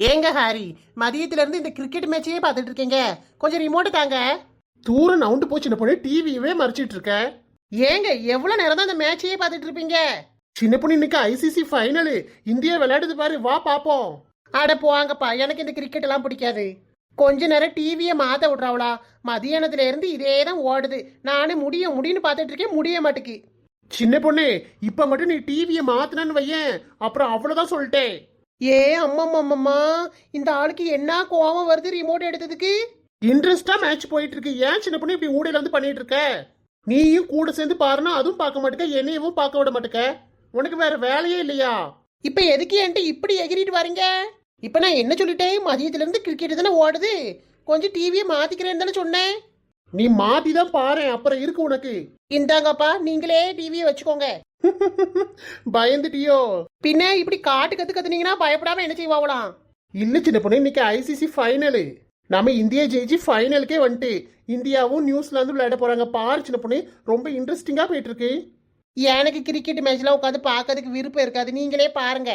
ஏங்க ஹாரி, மதியத்துல இருந்து இந்த கிரிக்கெட் மேட்சையே பார்த்துட்டு இருக்கீங்க. கொஞ்சம் ரிமோட் தாங்க. தூரம் நவுண்டு போச்சு சின்ன பொண்ணு, டிவியவே மறைச்சிட்டு இருக்க. ஏங்க எவ்வளவு நேரம் தான் இந்த மேட்சையே பார்த்துட்டு இருப்பீங்க? சின்ன பொண்ணு, இன்னைக்கு ஐசிசி ஃபைனலு, இந்தியா விளையாடுது பாரு, வா பாப்போம். அட போவாங்கப்பா, எனக்கு இந்த கிரிக்கெட் எல்லாம் பிடிக்காது. கொஞ்ச நேரம் டிவியை மாத்த விட்றாவளா? மதியானத்துல இருந்து இதே தான் ஓடுது. நானும் முடியும்னு பார்த்துட்டு இருக்கேன், முடிய மாட்டேக்கு. சின்ன பொண்ணு, இப்ப மட்டும் நீ டிவியை மாத்தினு வையேன், அப்புறம் அவ்வளவுதான் சொல்லிட்டேன். ஏ அம்மம்மா, இந்த ஆளுக்கு என்ன கோவம் வருது ரிமோட் எடுத்ததுக்கு? இன்ட்ரெஸ்டா மேட்ச் போயிட்டு இருக்கு, ஏன் சின்ன பொண்ணு இப்படி ஊடையில வந்து பண்ணிட்டு இருக்க? நீயும் கூட சேர்ந்து பாருனா அதுவும் பார்க்க மாட்டேக்க, என்னையவும் பார்க்க விட மாட்டேக்க. உனக்கு வேற வேலையே இல்லையா? இப்ப எதுக்கு என்கிட்ட இப்படி எகிரிட்டு வரீங்க? இப்ப நான் என்ன சொல்லிட்டேன்? மதியத்துல இருந்து கிரிக்கெட் தானே ஓடுது, கொஞ்சம் டிவியை மாத்திக்கிறேன்னு தானே சொன்னேன். நீ மாத்தி தான் பாரு, அப்புறம் இருக்கு உனக்கு. இந்தாங்கப்பா, நீங்களே டிவியை வச்சுக்கோங்க. பயந்துட்டியோ? பின்ன இப்படி காட்டு கத்துனீங்கன்னா பயப்படாம என்ன செய்வாங்களாம்? இல்ல சின்ன பொண்ணு, இன்னைக்கு ஐசிசி ஃபைனலு, நம்ம இந்தியா ஜெயிச்சு ஃபைனலுக்கே வந்துட்டு இந்தியாவும் நியூசிலாந்தும் விளையாட போறாங்க. பாரு சின்ன பொண்ணு, ரொம்ப இன்ட்ரெஸ்டிங்கா போயிட்டு இருக்கு. எனக்கு கிரிக்கெட் மேட்ச்லாம் உட்காந்து பார்க்கறதுக்கு விருப்பம் இருக்காது, நீங்களே பாருங்க.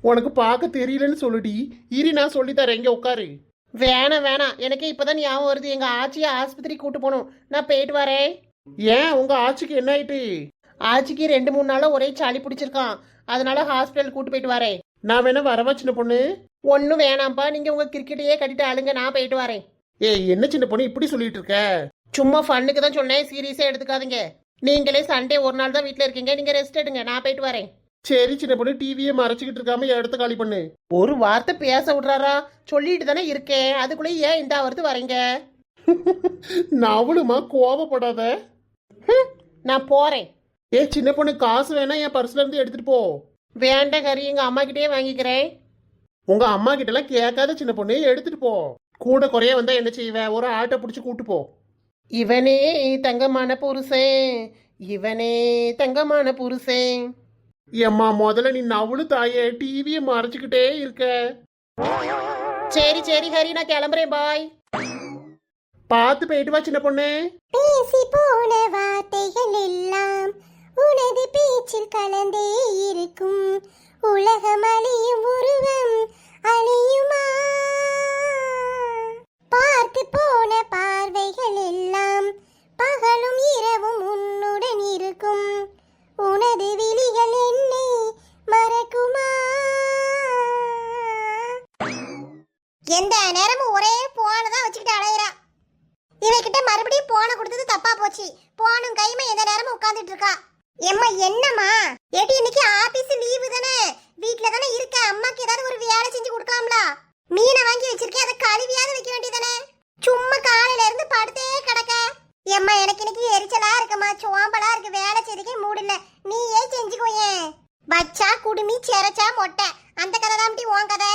உனக்கு பார்க்க தெரியலன்னு சொல்லுடி, இரு நான் சொல்லித்தரேன், எங்க உட்காரு. வேணாம், எனக்கு இப்பதான் ஞாபகம் வருது, எங்க ஆச்சியை ஆஸ்பத்திரி கூட்டு போகணும், நான் போயிட்டு வரேன். ஏன் உங்க ஆச்சிக்கு என்ன ஆயிட்டு? ஆச்சிக்கு 2-3 நாளா ஒரே சளி பிடிச்சிருக்கான், அதனால ஹாஸ்பிட்டல் கூட்டு போயிட்டு வரேன். நான் வேணா வரவா சின்ன பொண்ணு? ஒன்னும் வேணாம்ப்பா, நீங்க உங்க கிரிக்கெட்டையே கட்டிட்டு ஆளுங்க, நான் போயிட்டு வரேன். ஏய் என்ன சின்ன பொண்ணு இப்படி சொல்லிட்டு இருக்க? சும்மா ஃபன்னுக்கு தான் சொன்னேன், சீரியஸா எடுத்துக்காதீங்க. நீங்களே சண்டே ஒரு நாள் தான் வீட்டுல இருக்கீங்க, நீங்க ரெஸ்ட் எடுங்க, நான் போயிட்டு வரேன். சரி சின்ன பொண்ணு, டிவியை மறைச்சிக்கிட்டு இருக்காம இடத்த காலி பண்ணு. ஒரு வார்த்தை பேச விடுறாரா? சொல்லிட்டு தானே இருக்கேன், அதுக்குள்ளே ஏன் இந்த வருது வரீங்க? நவளுமா, கோவப்படாத. நான் போறேன். ஏ சின்ன பொண்ணு, காசு வேணா என் பர்ஸ்ல இருந்து எடுத்துட்டு போ. வேண்டாம் கறி, எங்க அம்மா கிட்டே வாங்கிக்கிறேன். உங்க அம்மா கிட்ட எல்லாம் கேட்காத சின்ன பொண்ணு, எடுத்துட்டு போ. கூட குறைய வந்தா என்ன செய்வேன்? ஒரு ஆட்டை பிடிச்சி கூட்டு போ. இவனே தங்கமான புருஷன், இவனே தங்கமான புருஷன். ஏம்மா முதல்ல நீ நவளு தாயே, டிவியை மறைச்சுக்கிட்டே இருக்க. சரி ஹரி, நான் கிளம்புறேன், பாய். பார்த்து போயிட்டு வா சின்ன பொண்ணு. பேசி போன வார்த்தைகள் எல்லாம் உனது பேச்சில் கலந்தே இருக்கும், உலகம் அழியும் உருவம் அழியுமா? பார்த்து போன பார்வைகள் எல்லாம் பகலும் இரவும் உன்னுடன் இருக்கும், உனது விழிகள் என்னை மறக்குமா? எந்த நேரமும் ஒரே போனதான் வச்சுக்கிட்டு அலையிறா. இவகிட்ட மறுபடியும் போன கொடுத்தது தப்பா போச்சு. போனும் கைமா எந்த நேரமும் உட்கார்ந்துட்டு இருக்கா. எம்மா என்னம்மா? ஏடி இன்னைக்கு ஆபீஸ் லீவு தானே, வீட்ல தானே இருக்க, அம்மாக்கு ஏதாவது ஒரு வேலை செஞ்சு கொடுக்கலாம்ல? மீனை வாங்கி வச்சிருக்கேன், அதை கழுவியாவது வைக்க வேண்டியதானே? சும்மா காலையில இருந்து படுத்தே கிடக்க. எம்மா எனக்கு இன்னைக்கு எரிச்சலா இருக்குமா, சோம்பலா இருக்கு, வேலை செய்திக்கே மூடல, நீயே செஞ்சுக்கோயே. வச்சா குடுமி, செரச்சா மொட்டை, அந்த கதை தான் உன் கதை.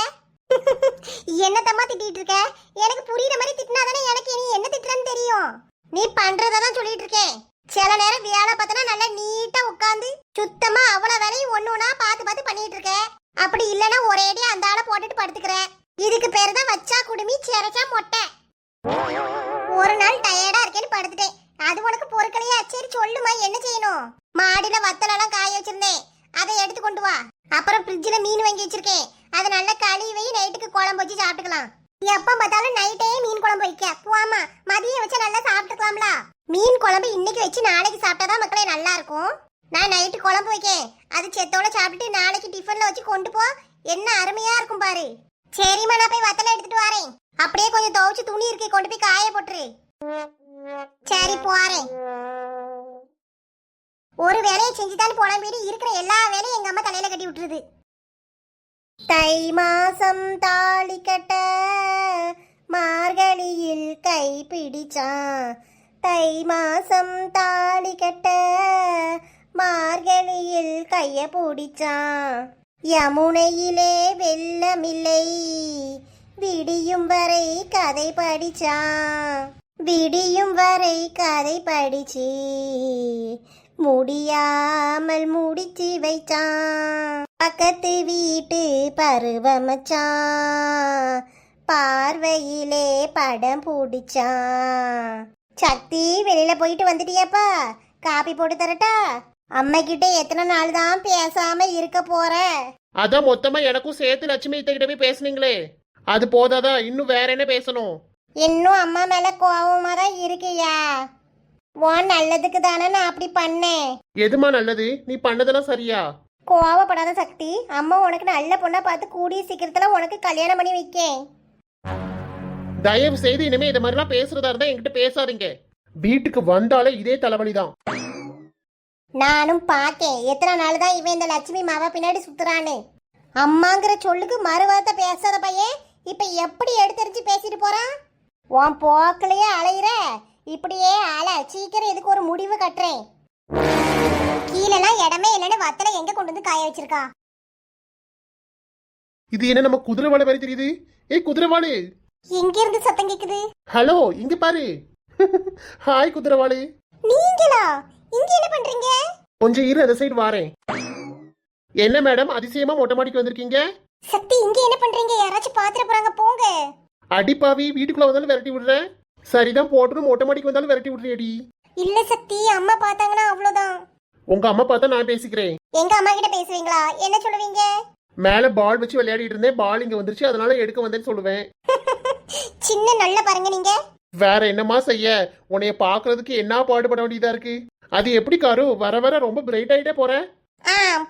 என்னத்தம்மா திட்டிட்டு இருக்க? எனக்கு புரியுற மாதிரி திட்டினாதானே எனக்கு நீ என்ன திட்டுறன்னு தெரியும். நீ பண்றதான் சொல்லிட்டு இருக்கேன். சில நேரம் வேலை பார்த்தனா நல்லா நீட்டா உட்காந்து சுத்தமா அவ்வளவு வேலையும் ஒண்ணு பார்த்து பண்ணிட்டு இருக்க. அப்படி இல்லைன்னா ஒரேடியா அந்த ஆளை போட்டுட்டு படுத்துக்கிற. இதுக்கு பேரு தான் வச்சா குடுமி, செரச்சா மொட்டை. ஒரு நாள் டயர்டா இருக்கேன்னு படுத்துட்டேன், அது உனக்கு பொறுக்கலையா? சரி சொல்லுமா, என்ன செய்யணும்? மாடியில வத்தலெல்லாம் காய வச்சிருந்தேன், அதை எடுத்து கொண்டு வா. அப்புறம் ஃப்ரிட்ஜ்ல மீன் வாங்கி வச்சிருக்கேன், அதை நல்லா கழுவி நைட்டுக்கு குழம்பு வச்சு சாப்பிட்டுக்கலாம். எப்ப பார்த்தாலும் நைட்டே மீன் குழம்பு வைக்க போமா, மதியம் வச்சு நல்லா சாப்பிட்டுக்கலாம்ல. மீன் குழம்பு இன்னைக்கு வச்சு நாளைக்கு சாப்பிட்டாதான் மக்களே நல்லா இருக்கும். நான் நைட்டு குழம்பு வைக்கேன், அது செத்தோட சாப்பிட்டுட்டு நாளைக்கு டிஃபன்ல வச்சு கொண்டு போ, என்ன அருமையா இருக்கும் பாரு. சரிம்மா, நான் போய் வத்தல எடுத்துட்டு வரேன். அப்படியே கொஞ்சம் துவைச்சு துணி இருக்கு, கொண்டு போய் காய போட்டுரு. சரி போறேன். ஒரு வேலையை செஞ்சுதான் புலம்பிட்டு இருக்கிற எல்லா வேலையும் எங்க அம்மா தலையில கட்டி விட்டுருது. தை மாசம் தாலி கட்ட மார்கழியில் கை பிடிச்சான், தை மாசம் தாலி கட்ட மார்கழியில் கைய பிடிச்சான், யமுனையிலே வெள்ளமில்லை விடியும் வரை கதை படிச்சான், விடியும் வரை கதை படிச்சு முடியாமல் முடிச்சு வைச்சான், பக்கத்து வீட்டு பருவமச்சான் பார்வையிலே படம் பிடிச்சான். சக்தி, வெளியில போயிட்டு வந்துட்டியாப்பா? காப்பி போட்டு தரட்டா? அம்மா கிட்ட எத்தனை நாள் தான் பேசாம இருக்க போற? அதான் மொத்தமா எனக்கும் சேர்த்து லட்சுமி கிட்ட போய் பேசுனீங்களே, அது போதாதா? இன்னும் வேற என்ன பேசணும்? இன்னும் அம்மா மேல கோவமா தான் இருக்கியா? உன் நல்லதுக்கு தானே நான் அப்படி பண்ணேன். எதுமா நல்லது? நீ பண்ணதெல்லாம் சரியா? கோவப்படாத சக்தி, அம்மா உனக்கு நல்ல பொண்ணா பார்த்து கூடிய சீக்கிரத்துல உனக்கு கல்யாணம் பண்ணி வைக்கேன். தயவு செய்து இனிமே இந்த மாதிரிலாம் பேசுறதா இருந்தா என்கிட்ட பேசாதீங்க. வீட்டுக்கு வந்தாலே இதே தலைவலிதான். நானும் பார்த்தேன் எத்தனை நாள் தான் இவன் இந்த லட்சுமி மாவா பின்னாடி சுத்துறான்னு. அம்மாங்கிற சொல்லுக்கு மறுவார்த்தை பேசாத பையன் இப்ப எப்படி எடுத்தரிச்சு பேசிட்டு போறான். உன் போக்கிலேயே அலையிற, இப்படியே சீக்கிரம் இதுக்கு ஒரு முடிவு கட்டுறேன். கீழெல்லாம் இடமே இல்லைன்னு வத்தலை எங்க கொண்டு வந்து காய வச்சிருக்கா? இது என்ன நம்ம குதிரைவாளை மாதிரி தெரியுது? ஏய் குதிரைவாளு, எங்க இருந்து சத்தம் கேக்குது? ஹலோ இங்க பாரு. ஹாய் குதிரைவாளு. நீங்களா? இங்க என்ன பண்றீங்க? கொஞ்சம் இரு, அந்த சைடு வாரேன். என்ன மேடம் அதிசயமா மொட்டை மாடிக்கு வந்திருக்கீங்க? சக்தி, இங்க என்ன பண்றீங்க? யாராச்சும் பாத்துட்டு போறாங்க, போங்க. அடிப்பாவி, வீட்டுக்குள்ள வந்தாலும் விரட்டி விடுறேன். சரிதான், போட்டுன்னு மொட்டை மாடிக்கு வந்தாலும் விரட்டி விடுறியடி. இல்ல சக்தி, அம்மா பார்த்தாங்கன்னா அவ்வளவுதான். உங்க அம்மா பார்த்தா நான் பேசிக்கிறேன். எங்க அம்மா கிட்ட பேசுவீங்களா? என்ன சொல்லுவீங்க? மேல பால் வச்சு விளையாடிட்டு இருந்தேன், பால் இங்க வந்துருச்சு, அதனால எடுக்க வந்தேன்னு சொல்லுவேன். சின்ன நல்ல பாருங்க நீங்க. வேற என்னமா செய்ய, உன்னைய பாக்குறதுக்கு என்ன பாடுபட வேண்டியதா இருக்கு. அது எப்படி காரு, வர வர ரொம்ப பிரைட் ஆயிட்டே போற.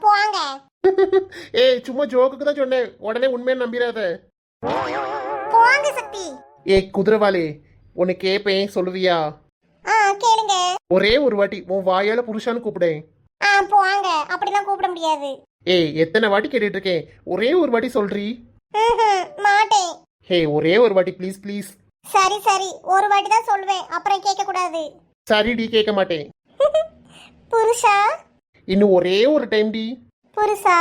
போங்க. ஏய் சும்மா ஜோக்குக்கு தான் சொன்னேன், உடனே உண்மையை நம்பிராத. போங்க சக்தி. ஏய் குதிரைவாளே, உன்னை கேப்பேன், சொல்லுவியா? கேளுங்க. ஒரே ஒரு வாட்டி உன் வாயால புருஷான்னு கூப்பிடேன். போங்க, அப்படிலாம் கூப்பிட முடியாது. ஏய் எத்தனை வாட்டி கேட்டுட்டு இருக்கேன், ஒரே ஒரு வாட்டி சொல்றீ? மாட்டேன். ஹே ஒரே ஒரு வாட்டி ப்ளீஸ் ப்ளீஸ். சரி சரி, ஒரு வாட்டி தான் சொல்வேன், அப்புறம் கேட்க கூடாது. சரி டி, கேட்க மாட்டேன். புருஷா. இன்னும் ஒரே ஒரு டைம் டி. புருஷா.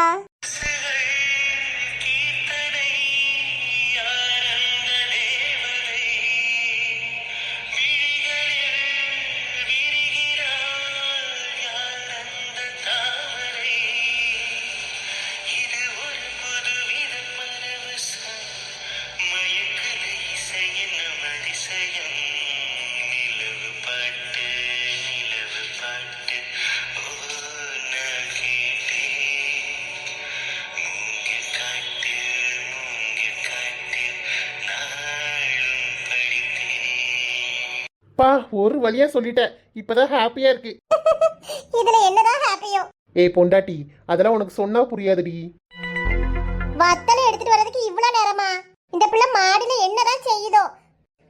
பா ஒரு வழியா சொல்லிட்டேன், இப்பதான் ஹாப்பியா இருக்கு. இதுல என்னதான் ஹாப்பியோ? ஏய் பொண்டாட்டி, அதெல்லாம் உனக்கு சொன்னா புரியாதுடி. வத்தலை எடுத்துட்டு வர்றதுக்கு இவ்வளவு நேரமா? இந்த பிள்ளை மாடியில என்னதான் செய்யுதோ?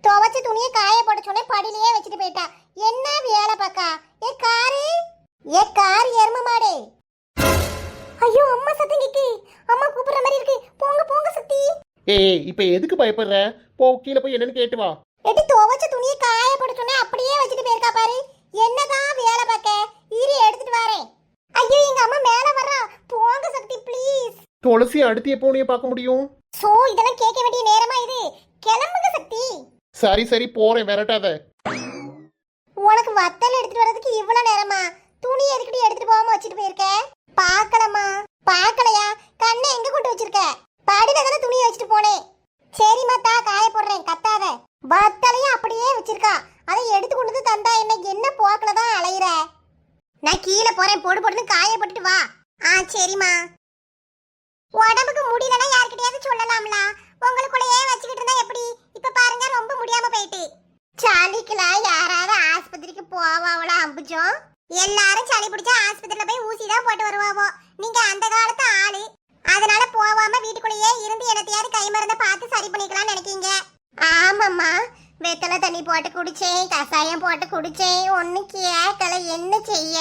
துவைச்ச துணியை காய போட சொன்னே, படியிலேயே வச்சுட்டு போயிட்டா. என்ன வேலை பாக்கா? ஏ காரு எரும மாடு. ஐயோ அம்மா சத்தம் கேக்கு. அம்மா கூப்பிடுற மாதிரி இருக்கு. போங்க போங்க சக்தி. ஏய் இப்ப எதுக்கு பயப்படுற? போ கீழே போய் என்னன்னு கேட்டு வா. எடி துவைச்ச துணியை காய போட சொன்னே, அப்படியே வச்சுட்டு போயிருக்கா பாரு. என்னதான் வேலை பாக்க? இரு எடுத்துட்டு வரேன். ஐயோ எங்க அம்மா மேல வர்றா. போங்க சக்தி ப்ளீஸ். துளசி அடுத்து எப்போ உன்னைய பார்க்க முடியும்? சோ இதெல்லாம் கேட்க வேண்டிய நேரமா இது? கிளம்புங்க சக்தி. சரி சரி போறேன், விரட்டாத. உனக்கு வத்தல் எடுத்துட்டு வர்றதுக்கு இவ்வளவு நேரமா? துணி எதுக்கிட்டு எடுத்துட்டு போகாம வச்சுட்டு போயிருக்க? பாக்கலமா? பாக்கலையா? கண்ணை எங்க கொண்டு வச்சிருக்க? படியில தானே துணியை வச்சுட்டு போனேன். சரிம்மா தா, காய போடுறேன், கத்தாத. வத்தலையும் அப்படியே வச்சிருக்கா, அதை எடுத்து கொண்டு வந்து தந்தா என்ன போக்கல தான் அலையிற? நான் கீழே போறேன், போடு போட்டுன்னு காய போட்டுட்டு வா. சரிம்மா. உடம்புக்கு முடியலன்னா யார்கிட்டயாவது சொல்லலாம்ல, உங்களுக்குள்ளேயே வச்சுக்கிட்டு இருந்தா எப்படி? இப்ப பாருங்க ரொம்ப முடியாம போயிட்டு. சளிக்கலாம் யாராவது ஆஸ்பத்திரிக்கு போவாவளா அம்புஜம்? எல்லாரும் சளி பிடிச்சா ஆஸ்பத்திரியில போய் ஊசி தான் போட்டு வருவாவோ. நீங்க அந்த காலத்து ஆளு, அதனால போவாம வீட்டுக்குள்ளேயே இருந்து என்னத்தையாவது கை மருந்த பார்த்து சரி பண்ணிக்கலாம்னு நினைக்கீங்க. ஆமாம்மா, வெத்தலை தண்ணி போட்டு குடிச்சேன், கசாயம் போட்டு குடிச்சேன், ஒன்னும் கேட்கல. என்ன செய்ய?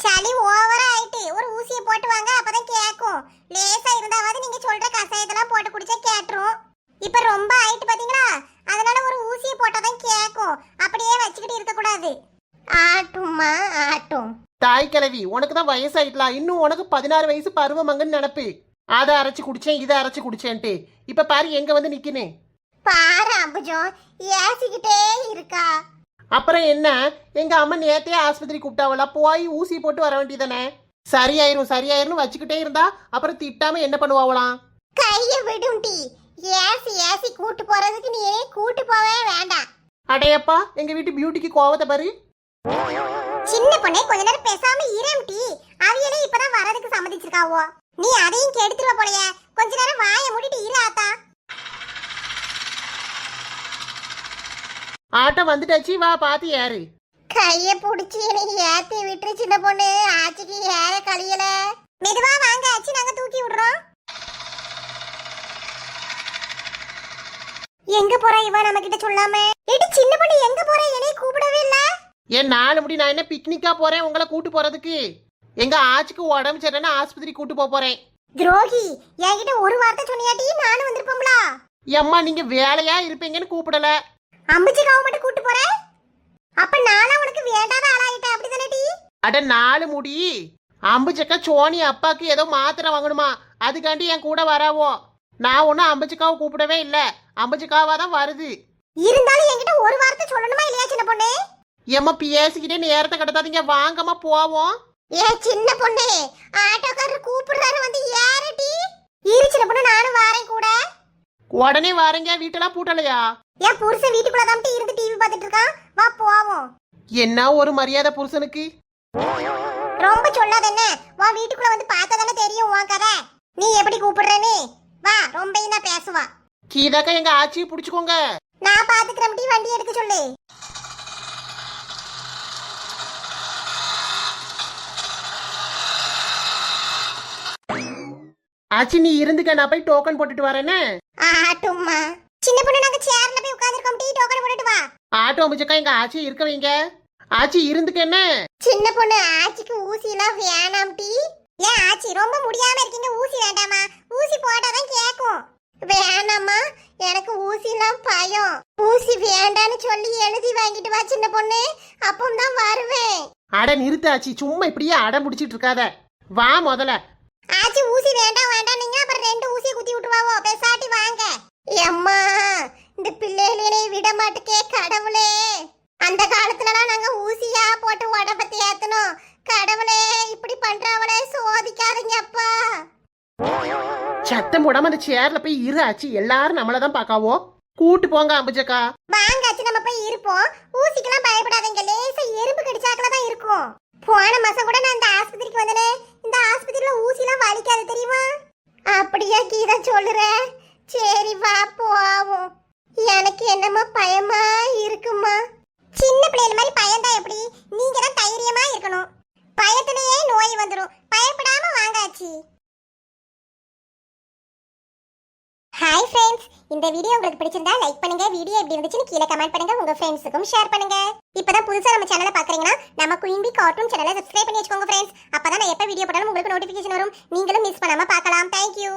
சளி ஓவரா ஆயிட்டு ஒரு ஊசியை போட்டு வாங்க, அப்பதான் கேட்கும். லேசா இருந்தாவது நீங்க சொல்ற கசாயத்தெல்லாம் போட்டு குடிச்சா கேட்டுரும். இப்ப ரொம்ப ஆயிட்டு பாத்தீங்களா, அதனால ஒரு ஊசியை போட்டாதான் கேட்கும். அப்படியே வச்சுக்கிட்டு இருக்க கூடாது. ஆட்டும்மா ஆட்டும். தாய் கிழவி, உனக்கு தான் வயசாயிட்டலாம், இன்னும் உனக்கு 16 வயசு பருவமங்கன்னு நினப்பு. அதை அரைச்சு குடிச்சேன், இதை அரைச்சு குடிச்சேன்ட்டு இப்ப பாரு எங்க வந்து நிக்கினே. பாரு அம்புஜம் ஏசிக்கிட்டே இருக்கா. அப்புறம் என்ன, எங்க அம்மா நேத்தே ஆஸ்பத்திரி கூப்பிட்டாவளா, போய் ஊசி போட்டு வர வேண்டியதானே? சரியாயிரும் சரியாயிரும் வச்சுக்கிட்டே இருந்தா அப்புறம் திட்டாம என்ன பண்ணுவாங்களாம்? கைய விடும்டி. ஏசி கூட்டு போறதுக்கு நீ கூட்டு போவே வேண்டாம். அடையப்பா, எங்க வீட்டு பியூட்டிக்கு கோவத்தை பாரு. சின்ன பொண்ணே கொஞ்ச நேரம் பேசாம இரம்டி. அவியலே இப்பதான் வரதுக்கு சம்மதிச்சிருக்காவோ. நீ அதையும் கெடுத்துருவ போலயே. கொஞ்ச நேரம் வாயை மூடிட்டு இரு ஆத்தா. ஆட்டோ வந்துட்டாச்சு, வா பாத்து ஏறு. கைய புடிச்சு எனக்கு ஏத்தி விட்டுரு சின்ன பொண்ணு. ஆச்சிக்கு ஏற கழியல. மெதுவா வாங்க ஆச்சி, நாங்க தூக்கி விடுறோம். எங்க போற இவ நம்ம கிட்ட சொல்லாம? ஏடி சின்ன பொண்ணு எங்க போற? என்னைய கூப்பிடவே இல்ல. ஏன் 4 முடி நான் என்ன பிக்னிக்கா போறேன் உங்களை கூட்டு போறதுக்கு? எங்க ஆச்சிக்கு உடம்பு சரியில்லைன்னா ஆஸ்பத்திரி கூட்டு போறேன். துரோகி, என்கிட்ட ஒரு வார்த்தை சொன்னியாட்டி நானும் வந்திருப்போம்ல. எம்மா நீங்க வேலையா இருப்பீங்கன்னு கூப்பிடல. அம்பிச்சிக்காவ மட்டும் கூட்டு போற? அப்ப நானா உனக்கு வேண்டாத ஆளாயிட்டேன் அப்படிதானே? அட 4 முடி அம்புச்சக்கா சோனி அப்பாக்கு ஏதோ மாத்திரை வாங்கணுமா, அதுக்காண்டி என் கூட வராவோ. நான் ஒன்னும் அம்புச்சிக்காவை கூப்பிடவே இல்ல, அம்புச்சிக்காவா தான் வருது. இருந்தாலும் என்கிட்ட ஒரு வார்த்தை சொல்லணுமா இல்லையா சின்ன பொண்ணு? ஏம்மா பேசிக்கிட்டே நேரத்தை கடத்தாதீங்க, வாங்கம்மா போவோம். ஏ சின்ன பொண்ணு, ஆட்டோக்காரர் கூப்பிடுறாரு வந்து ஏறடி. இரு சின்ன பொண்ணு, நானும் வாரேன் கூட. உடனே வாரீங்க, வீட்டெல்லாம் பூட்டலையா? என் புருஷன் வீட்டுக்குள்ள தான் இருந்து டிவி பார்த்துட்டு இருக்கான், வா போவோம். என்ன ஒரு மரியாதை புருஷனுக்கு. ரொம்ப சொல்லாத என்ன, வா வீட்டுக்குள்ள வந்து பார்த்தா தானே தெரியும் உன் கதை. நீ எப்படி கூப்பிடுறேன்னு வா, ரொம்ப தான் பேசுவா. கீதாக்கா எங்க ஆச்சியை புடிச்சுக்கோங்க. நான் பாத்துக்கிறேன், டி வண்டி எடுக்க சொல்லு. ஆச்சி நீ இருந்துக்க, நான் போய் டோக்கன் போட்டுட்டு வரேன்னு. ஆட்டும்மா சின்ன பொண்ணு, நாங்க சேர்ல போய் உட்கார்ந்திருக்கோம், டீ டோக்கன் போட்டுட்டு வா. ஆட்டோ அம்புச்சக்கா எங்க ஆச்சியை இருக்க வைங்க. ஆச்சி இருந்துக்க என்ன. சின்ன பொண்ணு, ஆச்சிக்கு ஊசி எல்லாம் வேணாம் டி. ஏன் ஆச்சி ரொம்ப முடியாம இருக்கீங்க, ஊசி வேண்டாமா? ஊசி போட்டாதான் கேக்கும். வேணாமா, எனக்கு ஊசி எல்லாம் பயம். ஊசி வேண்டான்னு சொல்லி எழுதி வாங்கிட்டு வா சின்ன பொண்ணு, அப்பதான் வருவேன். அட நிறுத்து ஆச்சி, சும்மா இப்படியே அடம் பிடிச்சிட்டு இருக்காத, வா முதல்ல. ஆச்சி ஊசி வேண்டாம் வேண்டாம் நீங்க அப்புறம் 2 ஊசியை குத்தி விட்டுருவாவோ, பேசாட்டி வாங்க. அம்மா இந்த பிள்ளைகளே விட மாட்டுக்கே கடவுளே. அந்த காலத்துலலாம் நாங்க ஊசியா போட்டு உடம்ப தேத்தணும். கடவுளே இப்படி பண்றவளே சோதிக்காதீங்க அப்பா. சத்தம் போடாம அந்த சேர்ல போய் இரு ஆச்சி, எல்லாரும் நம்மளதான் பாக்காவோ. கூட்டு போங்க அம்புச்சக்கா. வாங்க ஆச்சி, நம்ம போய் இருப்போம். ஊசிக்கெல்லாம் பயப்படாதீங்க, லேசா எறும்பு கடிச்சாக்கல தான் இருக்கும். போன மாசம் கூட நான் இந்த ஆஸ்பத்திரிக்கு வந்தனே, இந்த ஆஸ்பத்திரியில ஊசிலாம் வலிக்காது தெரியுமா? அப்படியா கீதா சொல்லுற? சரி வா போவோம். எனக்கு என்னமா பயமா இருக்குமா? சின்ன பிள்ளைல மாதிரி பயந்தா எப்படி? நீங்க தான் தைரியமா இருக்கணும். பயத்திலேயே நோய் வந்துரும், பயப்படாம வாங்காச்சி. ஹாய் ஃப்ரெண்ட்ஸ், இந்த வீடியோ உங்களுக்கு பிடிச்சிருந்தா லைக் பண்ணுங்க, வீடியோ எப்படி இருந்துச்சுன்னு கீழே கமெண்ட் பண்ணுங்க, உங்க ஃப்ரெண்ட்ஸுக்கும் ஷேர் பண்ணுங்க. இப்பதான் புதுசா நம்ம சேனலை பாக்குறீங்கன்னா நம்ம குயின் பி கார்ட்டூன் சேனலை சப்ஸ்கிரைப் பண்ணி வச்சுக்கோங்க ஃப்ரெண்ட்ஸ். அப்பதான் நான் எப்ப வீடியோ போட்டாலும் உங்களுக்கு நோட்டிபிகேஷன் வரும், நீங்களும் மிஸ் பண்ணாம பார்க்கலாம். தேங்க்யூ.